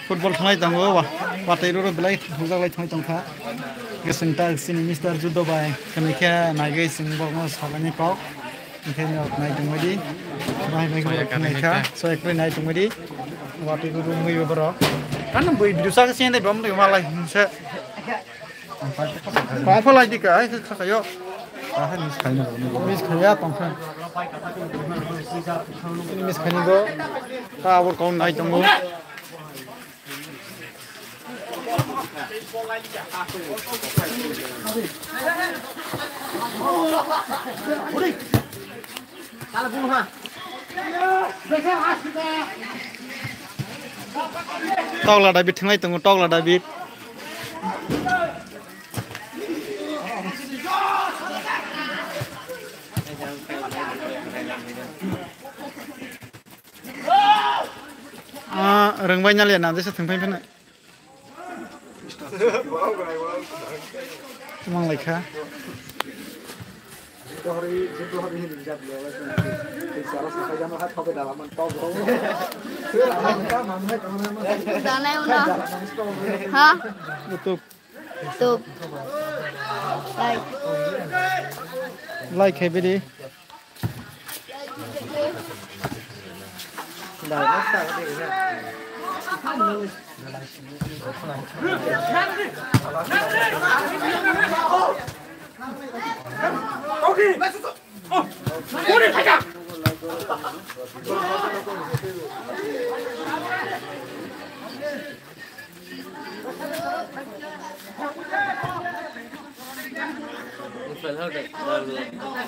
Football थांनाय दंगो बाथाय रो बेलाय हुजालाय थांनाय दंखा गोसोंता सिनि मिस्टार जुदबाय कनेखा नागै सिंबो सालानि पाव ओंखायनो नाय दंबायदि बाय बाय कनेखा सयख्रै नाय दंबायदि बाथाय रो मुयो बर' kan बै बिदिसा सेन दे बम दे मालाय मोनसे पावफलाय दिका है खाखायो मिस खाया पावफा मिस खानिगो कावर काउन नाय दंगो Togla David thang lai tung Togla David rengbai nya lian nanti thang phai phai mang lai kha Hả? YouTube YouTube. Like. Like hay đi.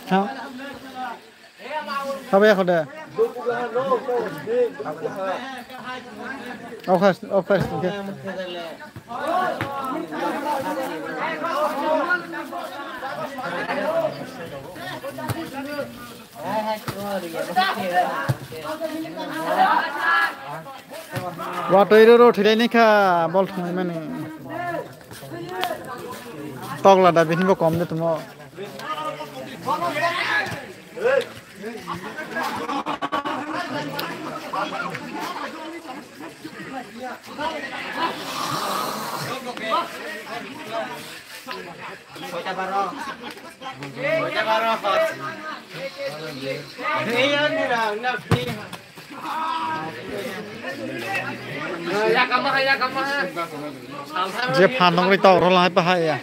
Sao? Sao bây giờ? Ok. Water ro thì đây này cả ball thằng này Togla David ni có đấy tụi nó जे फान दंग तौ र लाय बाहाय या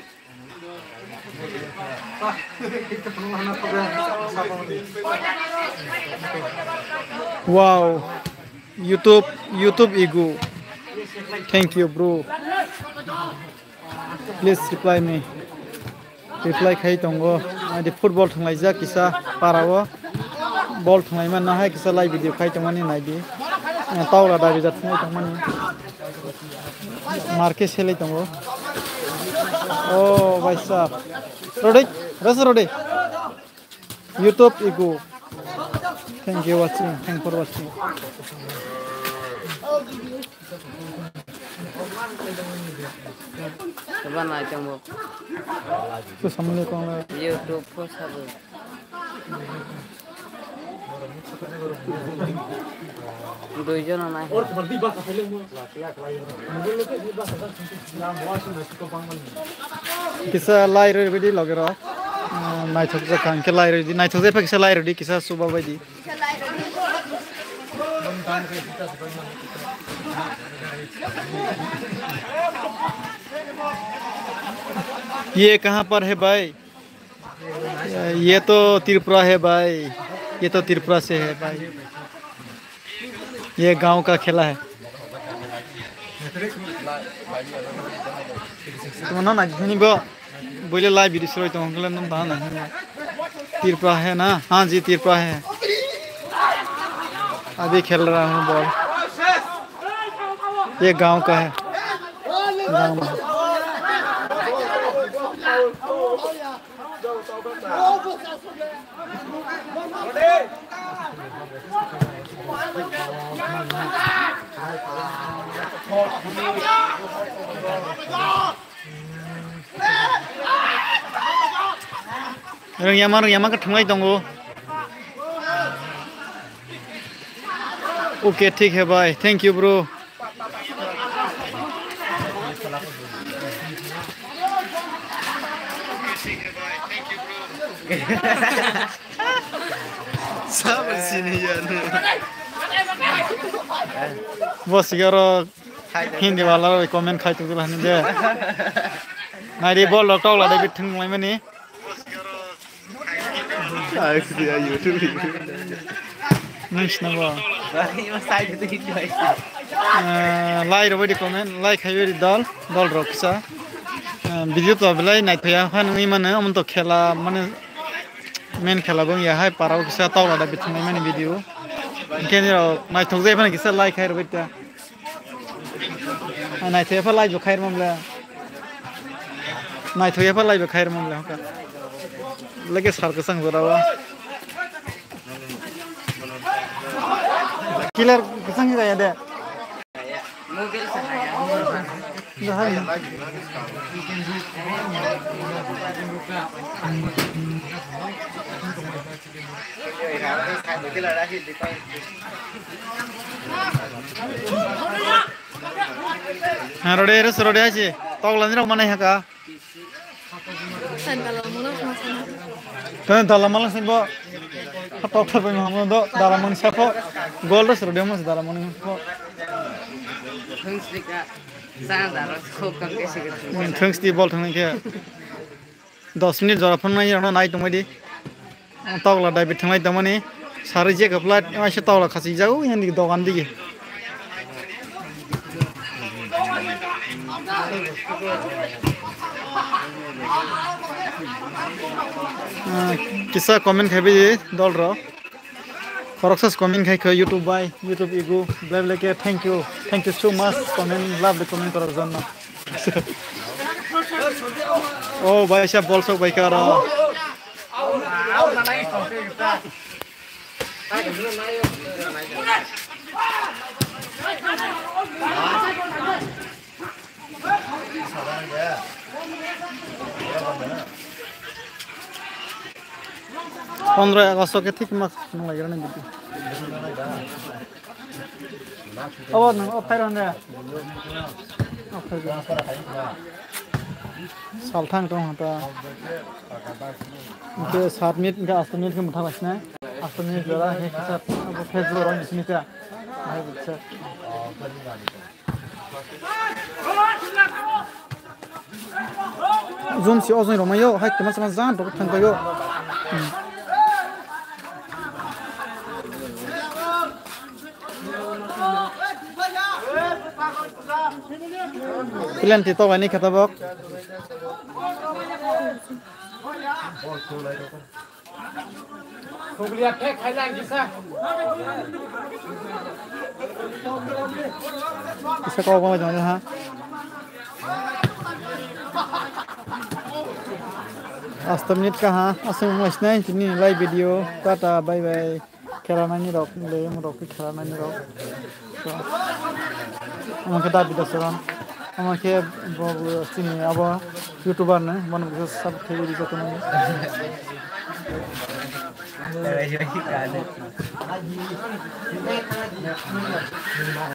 wow YouTube ego thank you bro please reply me reply khai tongo adi football thanglai ja kisa parawo ball thanglai man na hai kisa live video khai tongmani naidi Togla David jatnai tongmani marke selai tongo oh bhai sahab rodai Rode YouTube ego thank you for watching Coba naik kamu Assalamualaikum YouTube post apa দুইজন নাই kisa lai re bedi logero nai thok ja kan ke lai re di nai thok ja kisa lai re di kisa suba bai di ये कहाँ पर है भाई ये तो त्रिपुरा है भाई ये तो त्रिपुरा से है भाई ये गांव का खेला है तो ना नहीं गो बोले लाइव वीडियो शुरू तो हम लोग ना त्रिपुरा है ना हाँ जी त्रिपुरा है अभी खेल रहा हूँ बॉल ये गांव का है गांव में Rang yama ka thanglai tongo okay ठीक है भाई थैंक यू ब्रो सब सीनियर बस यार हिंदी वाला कमेंट खाई तो हन दे नारी बॉल लॉकडाउन लादे बिथिं लाइ माने आखिया यूट्यूब नोंसिनाबो बाकी मा साइड दे हिंदी लाइ रबायदि कमेन्ट लाइ खायबायदि दल रक्सा भिडिअ तो बेलाय नायफैया फानङै माने अमन तो खेला माने मेन खेला बं याहाय पाराव किसा तावलादा बिथिंनाय माने भिडिअ केनेराव नायथक जाय फाने किसा लाइ खाय रबायदा नायथैफा लाइ बखायर मामला नायथैफा लाइ बखायर मामला हका लगे सारको संगरावा किलर संग गया दे Mungkin saya. Rode aja. Tahu lah ni mana ya kak? Dalam malam sih bo. Tahu apa yang kamu do? Dalam mana siapa? Gol terus rode mas dalam mana? Thanks di ball thang ni 10 minit jora phone nai rana nai tongmai di tawla dai bit thangai tamani sari je kapla aise tawla khasi jau yan di dogan di kisa comment khabi dol ro Koroksas comment khai kho YouTube by YouTube ego bla bla ke thank you so much comment love the comment korar jonno Oh bhai sab bolso bhai kara Pondra Agosto ke thik mas lagi rana gitu. Oh no, oh phairon ya. Oh phairon. Salthang tong hata. Ke 7 menit ke 8 menit ke mutha basna. 8 menit jora he kisat abo Facebook ron isni ta. Hai bitsa. Zoom si ozon romayo hai kemas mas zan to thang kayo. Pilihan tito ini kata bok. Bisa kau apa macam ha? Asta menit kah? Asal masnya ini live video. Tata bye bye. Kerana ni rok, le rok kerana ni rok. Amakke dabi dasaran amakke sini aba youtuber na मन सब खेली जाते हैं